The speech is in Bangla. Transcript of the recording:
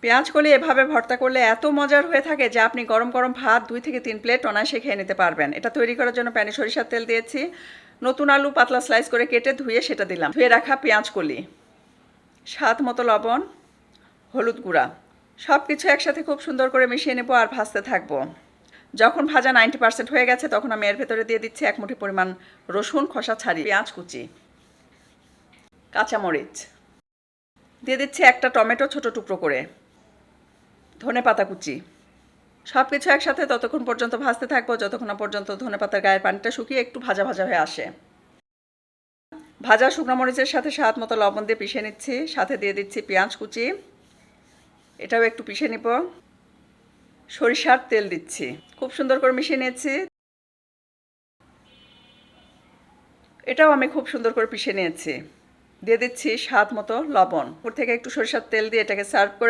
পেঁয়াজকলি এভাবে ভর্তা করলে এত মজার হয়ে থাকে যে আপনি গরম গরম ভাত 2 থেকে 3 প্লেট অনায়াসে খেয়ে নিতে পারবেন। এটা তৈরি করার জন্য প্যানে সরিষার তেল দিয়েছি, নতুন আলু পাতলা স্লাইস করে কেটে ধুয়ে সেটা দিলাম, ধুয়ে রাখা পেঁয়াজকলি, স্বাদ মতো লবণ, হলুদ গুঁড়া, সব কিছু একসাথে খুব সুন্দর করে মিশিয়ে নেব আর ভাজতে থাকবো। যখন ভাজা 90% হয়ে গেছে তখন আমি এর ভেতরে দিয়ে দিচ্ছি 1 মুঠি পরিমাণ রসুন খোসা ছাড়িয়ে, পেঁয়াজ কুচি, কাঁচামরিচ, দিয়ে দিচ্ছি একটা টমেটো ছোট টুকরো করে, ধনেপাতা কুচি। সব কিছু একসাথে ততক্ষণ পর্যন্ত ভাজতে থাকবো যতক্ষণ না পর্যন্ত ধনেপাতার গায়ের পানিটা শুকিয়ে একটু ভাজা ভাজা হয়ে আসে। ভাজা শুকনো মরিচের সাথে স্বাদ মতো লবণ দিয়ে পিষে নিচ্ছি, সাথে দিয়ে দিচ্ছি পেঁয়াজ কুচি, এটাও একটু পিষে নিব, সরিষার তেল দিচ্ছি, খুব সুন্দর করে মিশিয়ে নিয়েছি। এটাও আমি খুব সুন্দর করে পিষে নিয়েছি, দিয়ে দিচ্ছি স্বাদ মতো লবণ। উপর থেকে একটু সরিষার তেল দিয়ে এটাকে সার্ভ করে